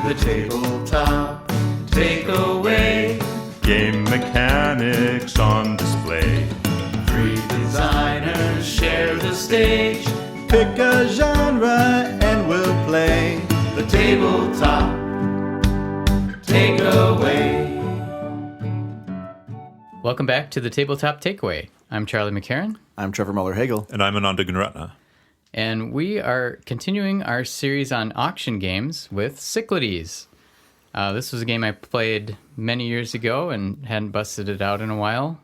The tabletop takeaway. Game mechanics on display. Three designers share the stage. Pick a genre and we'll play. The tabletop takeaway. Welcome back to the Tabletop Takeaway. I'm Charlie McCarran. I'm Trevor Muller-Hagel. And I'm Ananda Gunratna. And we are continuing our series on auction games with Cyclades. This was a game I played many years ago and hadn't busted it out in a while.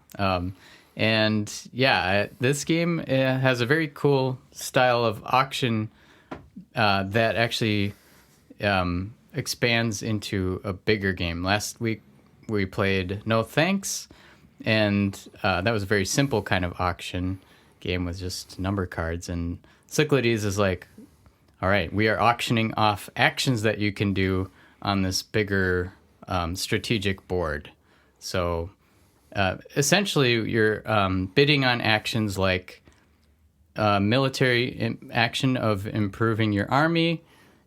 This game has a very cool style of auction that actually expands into a bigger game. Last week we played No Thanks, and that was a very simple kind of auction game with just number cards. And Cyclades is like, all right, we are auctioning off actions that you can do on this bigger strategic board. So essentially, you're bidding on actions like military action of improving your army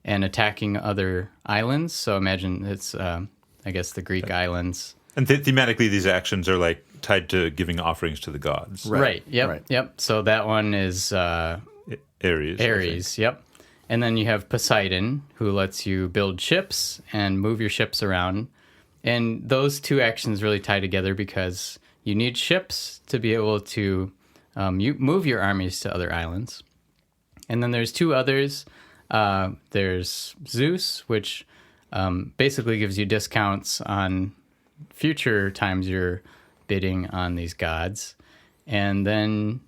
and attacking other islands. So imagine it's, I guess, the Greek islands. And thematically, these actions are like tied to giving offerings to the gods. Right. Yep. So that one is Ares. Yep. And then you have Poseidon, who lets you build ships and move your ships around. And those two actions really tie together because you need ships to be able to move your armies to other islands. And then there's two others. There's Zeus, which basically gives you discounts on future times you're bidding on these gods. And then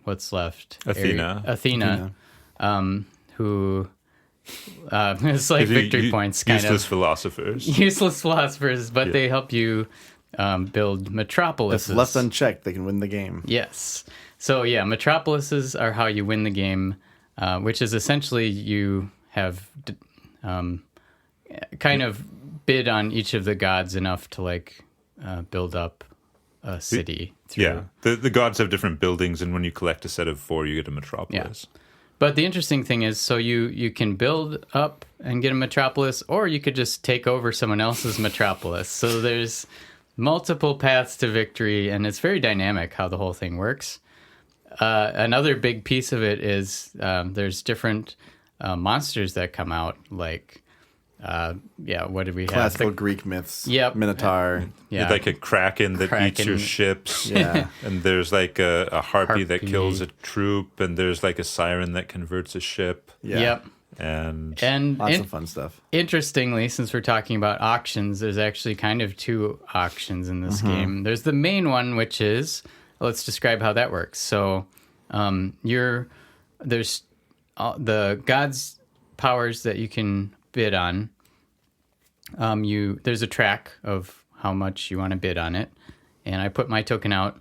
what's left? Athena. Who it's like victory points, kind useless philosophers. Useless philosophers, but they help you build metropolises. If left unchecked, they can win the game. Yes. So yeah, metropolises are how you win the game, which is essentially you have kind of bid on each of the gods enough to build up a city. Yeah, the gods have different buildings, and when you collect a set of 4, you get a metropolis. Yeah. But the interesting thing is, so you can build up and get a metropolis, or you could just take over someone else's metropolis. So there's multiple paths to victory, and it's very dynamic how the whole thing works. Another big piece of it is there's different monsters that come out, like... what did we have? Classical Greek myths. Yep. Minotaur. Yeah. Like a kraken that eats your ships. Yeah. And there's like a harpy that kills a troop, and there's like a siren that converts a ship. Yeah. Yep. And lots of fun stuff. Interestingly, since we're talking about auctions, there's actually kind of 2 auctions in this game. There's the main one, which is, let's describe how that works. So there's the gods' powers that you can bid on. There's a track of how much you want to bid on it, and I put my token out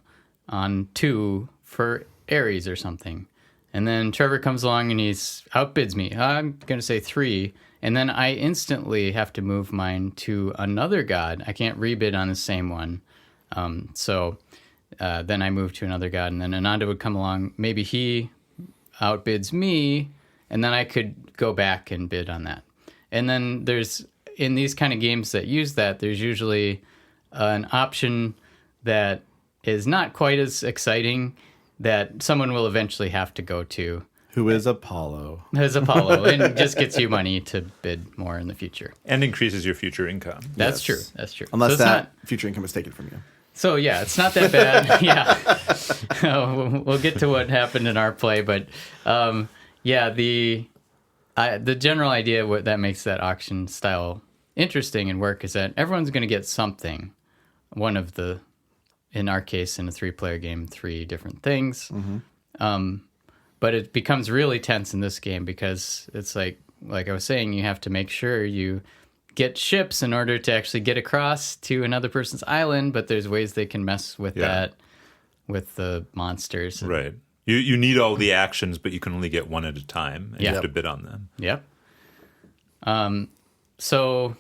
on 2 for Ares or something, and then Trevor comes along and he's outbids me. I'm gonna say 3, and then I instantly have to move mine to another god. I can't rebid on the same one. So then I move to another god, and then Ananda would come along. Maybe he outbids me, and then I could go back and bid on that. And then in these kind of games that use that, there's usually an option that is not quite as exciting that someone will eventually have to go to. Who is Apollo? And just gets you money to bid more in the future. And increases your future income. That's true. Unless that future income is taken from you. So yeah, it's not that bad. Yeah. We'll get to what happened in our play, but the general idea what that makes that auction style interesting and work is that everyone's going to get something. One of the, in our case, in a 3-player game, 3 different things. Mm-hmm. But it becomes really tense in this game because it's like I was saying, you have to make sure you get ships in order to actually get across to another person's island, but there's ways they can mess with that with the monsters. Right. You need all the actions, but you can only get one at a time, and you have to bid on them. Yep. So,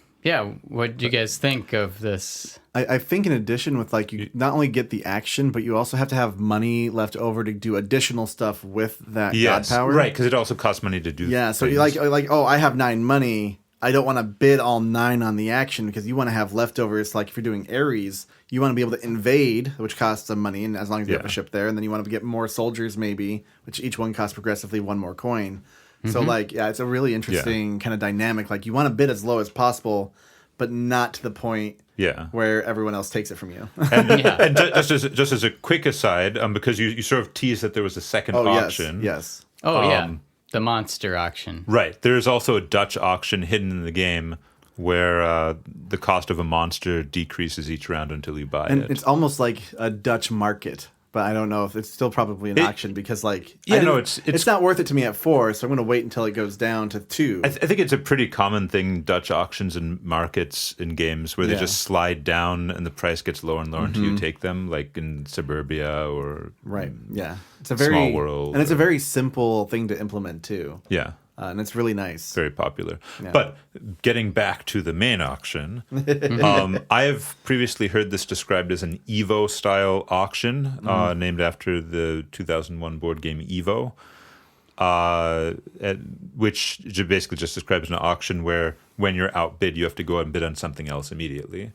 what do you guys think of this? I think in addition with you not only get the action, but you also have to have money left over to do additional stuff with that god power. Right, because it also costs money to do so you're like, I have 9 money. I don't want to bid all 9 on the action because you want to have leftovers. Like if you're doing Ares, you want to be able to invade, which costs some money, and as long as you have a ship there, and then you want to get more soldiers maybe, which each one costs progressively 1 more coin. So like, it's a really interesting kind of dynamic. Like you want to bid as low as possible, but not to the point where everyone else takes it from you. And just as a quick aside, because you sort of teased that there was a second auction. Yes. Oh, the monster auction. Right. There's also a Dutch auction hidden in the game where the cost of a monster decreases each round until you buy it. It's almost like a Dutch market. But I don't know if it's still probably an auction because, like, it's not worth it to me at 4, so I'm going to wait until it goes down to 2. I think it's a pretty common thing, Dutch auctions and markets in games, where they just slide down and the price gets lower and lower until you take them, like in Suburbia or it's a very Small World, and it's a very simple thing to implement too. Yeah. And it's really nice. Very popular. Yeah. But getting back to the main auction, I have previously heard this described as an Evo-style auction, named after the 2001 board game Evo, which basically just describes an auction where when you're outbid, you have to go out and bid on something else immediately.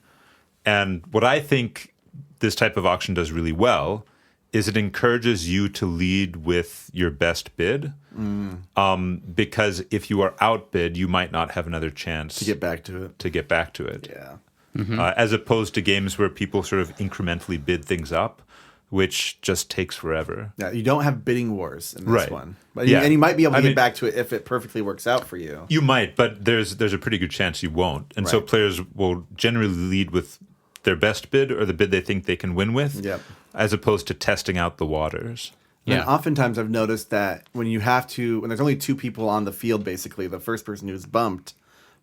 And what I think this type of auction does really well is it encourages you to lead with your best bid, because if you are outbid, you might not have another chance to get back to it. Yeah. As opposed to games where people sort of incrementally bid things up, which just takes forever. Yeah, you don't have bidding wars in this one, but and you might be able to get back to it if it perfectly works out for you. You might, but there's a pretty good chance you won't, and so players will generally lead with their best bid or the bid they think they can win with, as opposed to testing out the waters. Yeah. And oftentimes I've noticed that when there's only 2 people on the field, basically, the first person who's bumped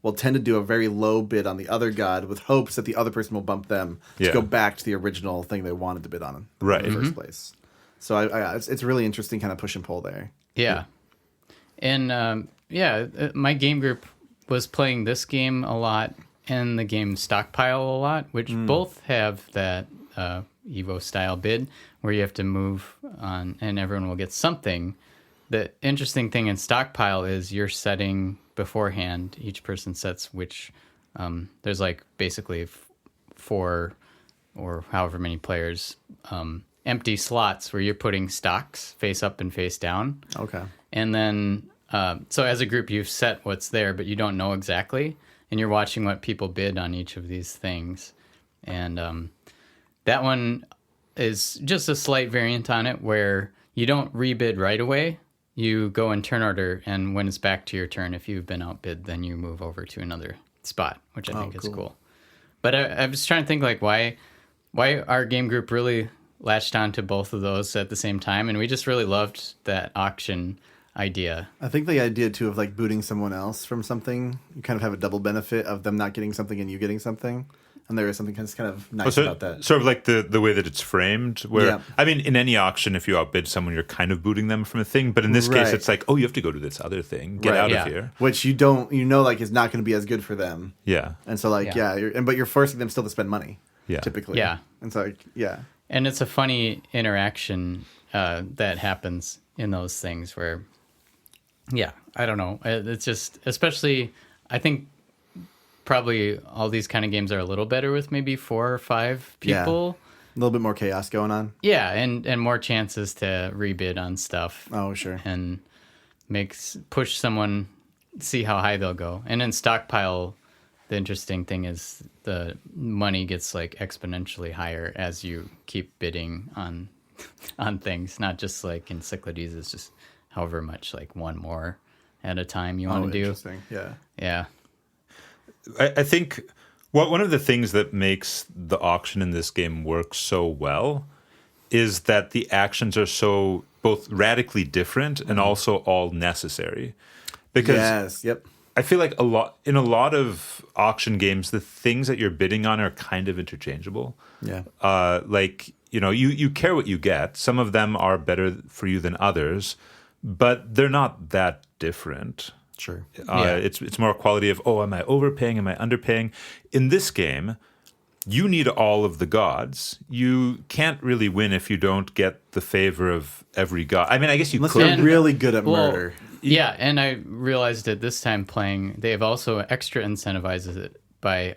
will tend to do a very low bid on the other god with hopes that the other person will bump them to go back to the original thing they wanted to bid on in the first place. So it's really interesting kind of push and pull there. Yeah. And my game group was playing this game a lot and the game Stockpile a lot, which both have that Evo style bid where you have to move on and everyone will get something. The interesting thing in Stockpile is you're setting beforehand. Each person sets which there's like basically 4 or however many players empty slots where you're putting stocks face up and face down. Okay. And then so as a group you've set what's there, but you don't know exactly, and you're watching what people bid on each of these things. And that one is just a slight variant on it where you don't rebid right away. You go in turn order, and when it's back to your turn, if you've been outbid, then you move over to another spot, which I think is cool. But I was trying to think, like, why our game group really latched on to both of those at the same time, and we just really loved that auction idea. I think the idea, too, of, like, booting someone else from something, you kind of have a double benefit of them not getting something and you getting something. And there is something kind of nice about that. Sort of like the way that it's framed, where, I mean, in any auction, if you outbid someone, you're kind of booting them from a thing. But in this case, it's like, oh, you have to go to this other thing. Get out of here. Which like, is not going to be as good for them. Yeah. And so, like, but you're forcing them still to spend money. Yeah. Typically. Yeah. And so, like, And it's a funny interaction that happens in those things where, I don't know. It's just, especially, I think, probably all these kind of games are a little better with maybe 4 or 5 people. A little bit more chaos going on. Yeah, and more chances to rebid on stuff. Oh, sure. And push someone, see how high they'll go. And in Stockpile, the interesting thing is the money gets like exponentially higher as you keep bidding on things. Not just like in Cyclades, it's just however much, like 1 more at a time you want to do. Interesting. Yeah. Yeah. I think one of the things that makes the auction in this game work so well is that the actions are so both radically different and also all necessary. Because I feel like in a lot of auction games, the things that you're bidding on are kind of interchangeable. Yeah. You care what you get. Some of them are better for you than others, but they're not that different. Sure. It's more a quality of, am I overpaying? Am I underpaying? In this game, you need all of the gods. You can't really win if you don't get the favor of every god. I mean, I guess you Unless could. you're really good at murder. Yeah, and I realized that this time playing, they have also extra incentivizes it by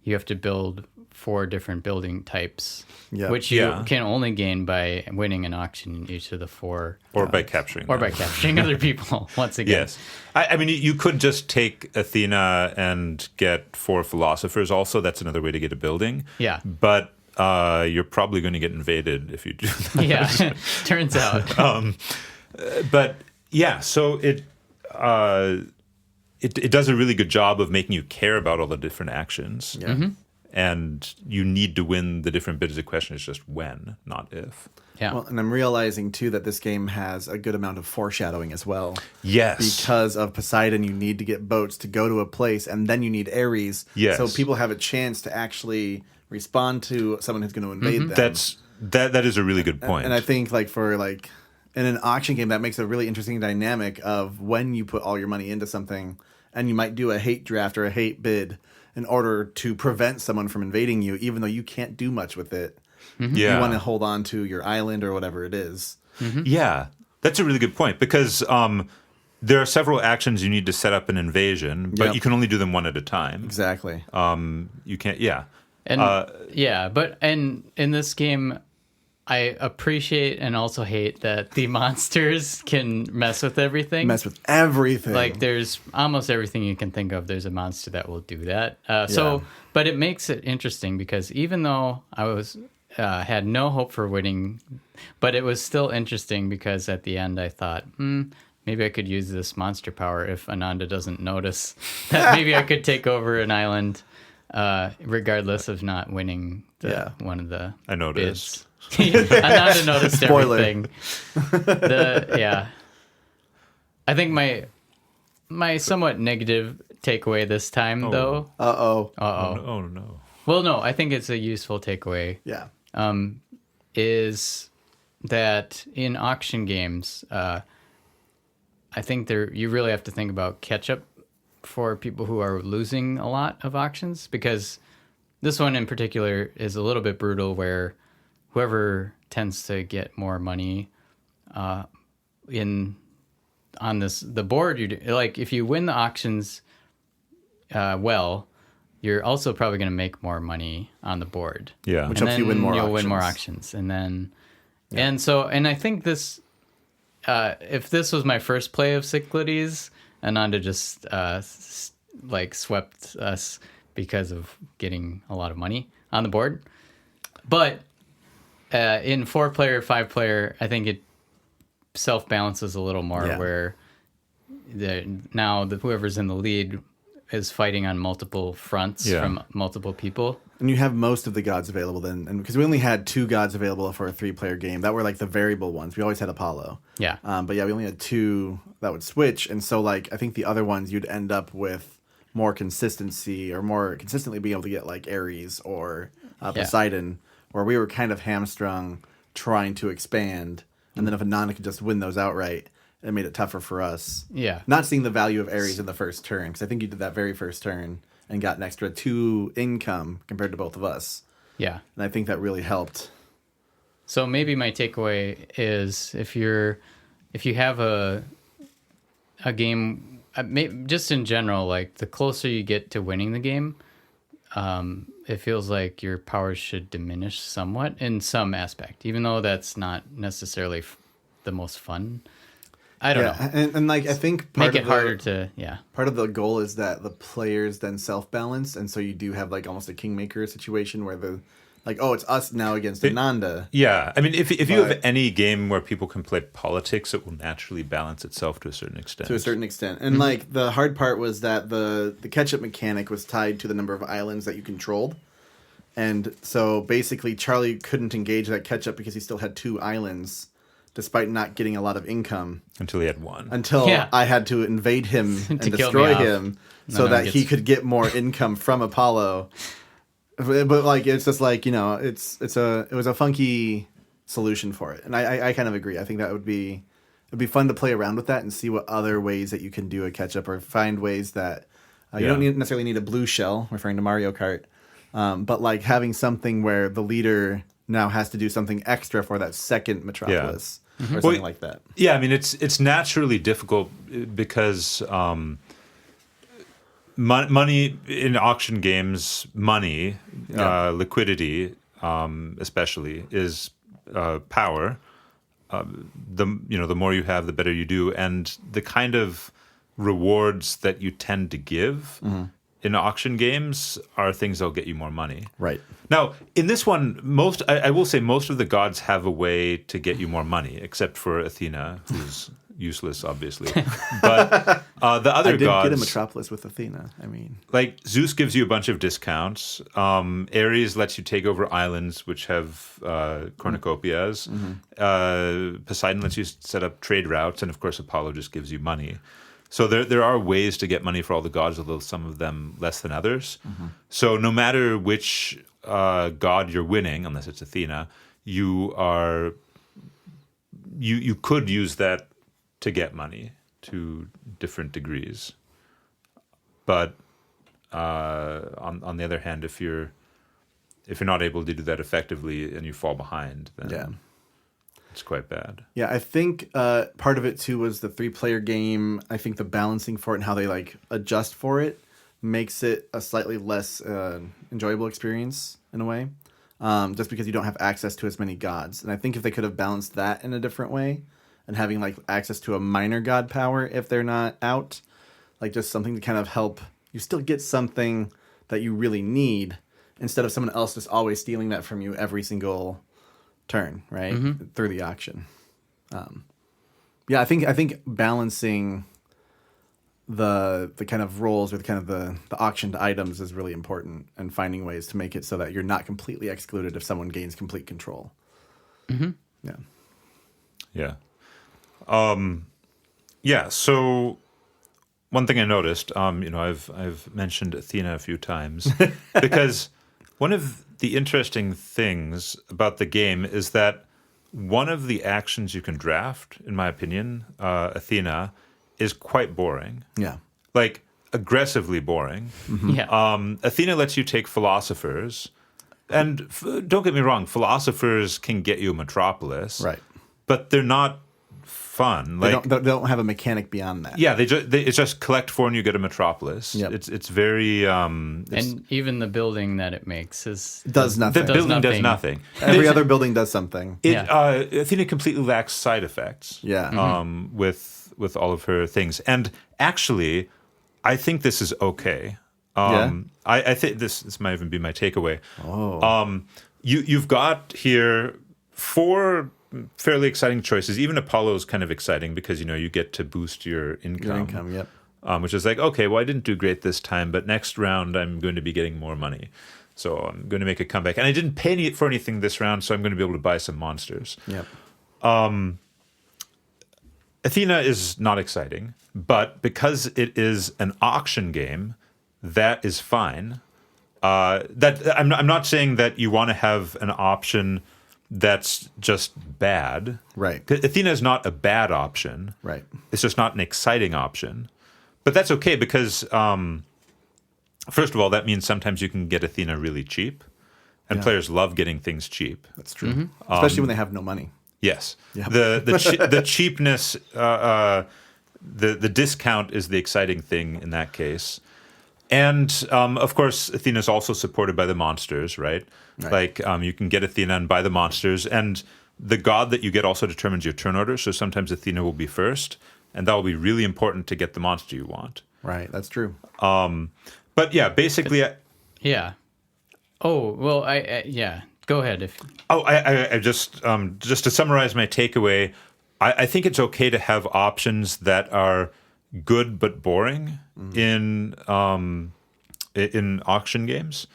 you have to build 4 different building types, Yeah. which you Yeah. can only gain by winning an auction in each of the 4. Or by capturing Or them. by capturing other people, once again. Yes. I mean, you could just take Athena and get 4 philosophers also. That's another way to get a building. Yeah. But you're probably going to get invaded if you do that. Yeah, turns out. But yeah, so it does a really good job of making you care about all the different actions. Yeah. Mm-hmm. And you need to win the different bits. The question is just when, not if. Yeah. Well, and I'm realizing too that this game has a good amount of foreshadowing as well. Yes. Because of Poseidon, you need to get boats to go to a place, and then you need Ares. Yes. So people have a chance to actually respond to someone who's going to invade them. That is a really good point. And I think in an auction game, that makes a really interesting dynamic of when you put all your money into something, and you might do a hate draft or a hate bid in order to prevent someone from invading you, even though you can't do much with it. Mm-hmm. Yeah. You want to hold on to your island or whatever it is. Mm-hmm. Yeah, that's a really good point because there are several actions you need to set up an invasion, but Yep. you can only do them one at a time. Exactly. You can't. Yeah. And but in this game, I appreciate and also hate that the monsters can mess with everything. Mess with everything. Like there's almost everything you can think of. There's a monster that will do that. Yeah. But it makes it interesting because even though I was had no hope for winning, but it was still interesting because at the end I thought, maybe I could use this monster power if Ananda doesn't notice that maybe I could take over an island, regardless of not winning one of the I noticed. bids. Ananda noticed Spoiler. everything. I think my somewhat negative takeaway this time, though. Uh-oh. Oh no. Well, no, I think it's a useful takeaway. Yeah. Is that in auction games, I think you really have to think about catch-up for people who are losing a lot of auctions, because this one in particular is a little bit brutal where whoever tends to get more money on the board, like if you win the auctions you're also probably going to make more money on the board. Yeah. Which And helps you win then more you'll win more auctions. auctions. And then and I think this if this was my first play of Cyclades, Ananda just swept us because of getting a lot of money on the board. But in 4-player, 5-player, I think it self-balances a little more where whoever's in the lead is fighting on multiple fronts from multiple people. And you have most of the gods available then. And because we only had 2 gods available for a 3-player game. That were like the variable ones. We always had Apollo. Yeah. But yeah, we only had 2 that would switch. And so I think the other ones you'd end up with more consistency or more consistently being able to get like Ares or Poseidon, where we were kind of hamstrung trying to expand. And then if Ananda could just win those outright, it made it tougher for us. Yeah. Not seeing the value of Ares in the first turn, because I think you did that very first turn and got an extra 2 income compared to both of us. Yeah. And I think that really helped. So maybe my takeaway is if you have a game, just in general, like the closer you get to winning the game, it feels like your powers should diminish somewhat in some aspect, even though that's not necessarily the most fun. I don't know. And I think Make it harder to, part of the goal is that the players then self-balance, and so you do have like almost a kingmaker situation where it's us now against Ananda. Yeah, I mean, if you have any game where people can play politics, it will naturally balance itself to a certain extent. And the hard part was that the catch-up mechanic was tied to the number of islands that you controlled. And so basically Charlie couldn't engage that catch-up because he still had 2 islands, despite not getting a lot of income. Until he had 1. Until I had to invade him and destroy him so that he could get more income from Apollo. But it's just it was a funky solution for it. And I kind of agree. I think that it'd be fun to play around with that and see what other ways that you can do a catch-up or find ways that you don't necessarily need a blue shell, referring to Mario Kart, But like having something where the leader now has to do something extra for that second metropolis or something like that. Yeah, I mean, it's naturally difficult because money in auction games, liquidity, especially, is power. The more you have, the better you do, and the kind of rewards that you tend to give in auction games are things that'll get you more money. Right. Now, in this one, I will say most of the gods have a way to get you more money, except for Athena, who's useless, obviously. But the other I did gods, get a metropolis with Athena. I mean, like Zeus gives you a bunch of discounts. Ares lets you take over islands which have cornucopias. Poseidon lets you set up trade routes, and of course Apollo just gives you money. So there are ways to get money for all the gods, although some of them less than others. So no matter which god you're winning, unless it's Athena, you could use that to get money to different degrees. But on the other hand, if you're not able to do that effectively and you fall behind, then it's quite bad. Yeah, I think part of it too was the 3-player game. I think the balancing for it and how they like adjust for it makes it a slightly less enjoyable experience in a way, just because you don't have access to as many gods. And I think if they could have balanced that in a different way, and having like access to a minor god power if they're not out, like just something to kind of help you still get something that you really need instead of someone else just always stealing that from you every single turn, right? Through the auction. I think balancing the kind of roles or the kind of the auctioned items is really important, and finding ways to make it so that you're not completely excluded if someone gains complete control. So one thing I noticed, I've mentioned Athena a few times because one of the interesting things about the game is that one of the actions you can draft, in my opinion, Athena, is quite boring. Yeah. Like aggressively boring. Athena lets you take philosophers, and don't get me wrong, philosophers can get you a metropolis, Right. But they're not fun. They don't have a mechanic beyond that. Yeah, it's just collect 4 and you get a metropolis. Yep. It's very and even the building that it makes does nothing. The building does nothing. Every other building does something. Athena completely lacks side effects. Yeah. With all of her things, and actually, I think this is okay. I think this might even be my takeaway. You've got here 4 fairly exciting choices. Even Apollo's kind of exciting because you get to boost your income. Yep. Which is like, okay, well, I didn't do great this time, but next round I'm going to be getting more money, so I'm going to make a comeback. And I didn't pay for anything this round, so I'm going to be able to buy some monsters. Yep. Athena is not exciting, but because it is an auction game, that is fine. I'm not saying that you want to have an option that's just bad. Right. Athena is not a bad option. Right. It's just not an exciting option. But that's okay because, first of all, that means sometimes you can get Athena really cheap, and players love getting things cheap. That's true. Especially when they have no money. Yes. Yep. The cheapness, the discount is the exciting thing in that case. And, of course, Athena is also supported by the monsters, right? Like, you can get Athena and buy the monsters. And the god that you get also determines your turn order. So sometimes Athena will be first. And that will be really important to get the monster you want. Right, that's true. But, yeah, basically... Yeah. Oh, well, go ahead. I just to summarize my takeaway, I think it's okay to have options that are good but boring in auction games,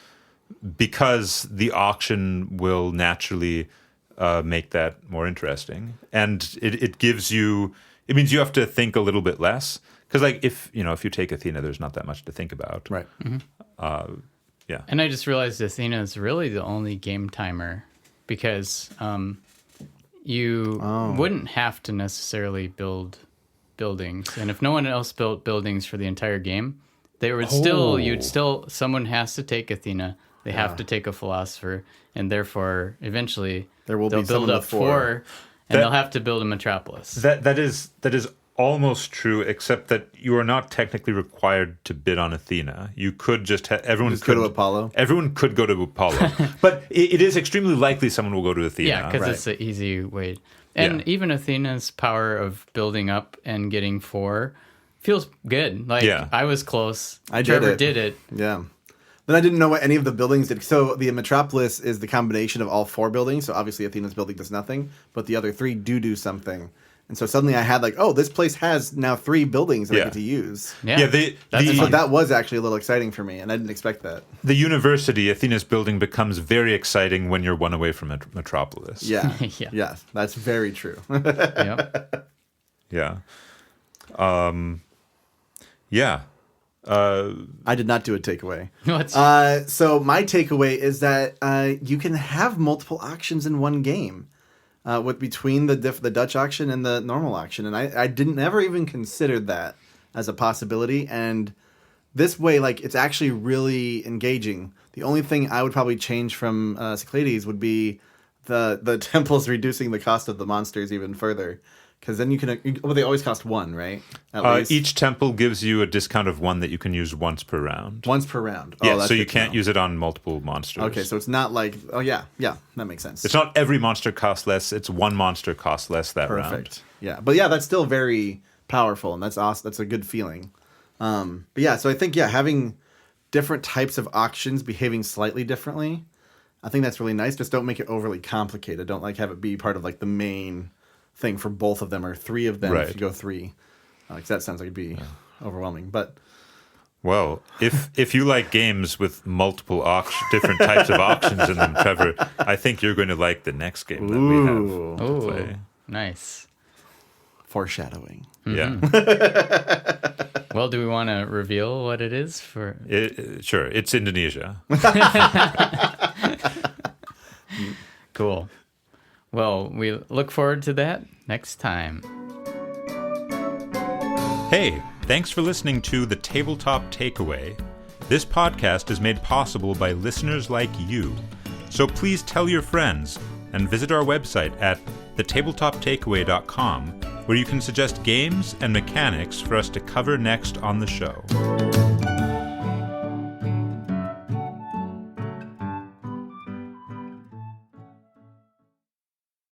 because the auction will naturally make that more interesting, and it gives you. It means you have to think a little bit less, because like if you take Athena, there's not that much to think about. Right. Yeah. And I just realized Athena is really the only game timer, because you wouldn't have to necessarily build buildings. And if no one else built buildings for the entire game, they would someone has to take Athena, They have to take a philosopher, and therefore, eventually, There will they'll be someone build up with 4. and they'll have to build a metropolis. That is almost true, except that you are not technically required to bid on Athena. You could just everyone Just could go to Apollo? Everyone could go to Apollo, but it is extremely likely someone will go to Athena. Yeah, because Right. it's an easy way. And even Athena's power of building up and getting 4 feels good. Like, Yeah. I was close. I did Trevor it. did it. Yeah. Then I didn't know what any of the buildings did. So the metropolis is the combination of all 4 buildings. So obviously Athena's building does nothing, but the other 3 do something. And so suddenly I had like, oh, this place has now 3 buildings that I Yeah. get to use. Yeah, that's So fun. that was actually a little exciting for me, and I didn't expect that. The university, Athena's building, becomes very exciting when you're one away from Metropolis. Yeah. Yeah. Yeah, that's very true. Yep. Yeah. Yeah. I did not do a takeaway. What's So my takeaway is that you can have multiple auctions in one game. With between the Dutch auction and the normal auction, and I didn't never even considered that as a possibility. And this way, like, it's actually really engaging. The only thing I would probably change from Cyclades would be the temples reducing the cost of the monsters even further, because then well, they always cost 1, right? At least Each temple gives you a discount of 1 that you can use once per round. once per round. Yeah, that's so you good to can't know. use it on multiple monsters. Okay, so it's not like that makes sense. It's not every monster costs less. It's 1 monster costs less that round. Perfect. Yeah, but yeah, that's still very powerful, and that's awesome. That's a good feeling. But yeah, so I think having different types of auctions behaving slightly differently, I think that's really nice. Just don't make it overly complicated. Don't like have it be part of like the main thing for both of them or 3 of them Right. if you go 3. Because that sounds like it'd be overwhelming. But Well, if you like games with multiple different types of auctions in them, Trevor, I think you're going to like the next game that we have to Ooh, play. nice. foreshadowing. Yeah. Well, do we want to reveal what it is for? Sure. It's Indonesia. Cool. Well, we look forward to that next time. Hey, thanks for listening to The Tabletop Takeaway. This podcast is made possible by listeners like you. So please tell your friends and visit our website at thetabletoptakeaway.com, where you can suggest games and mechanics for us to cover next on the show.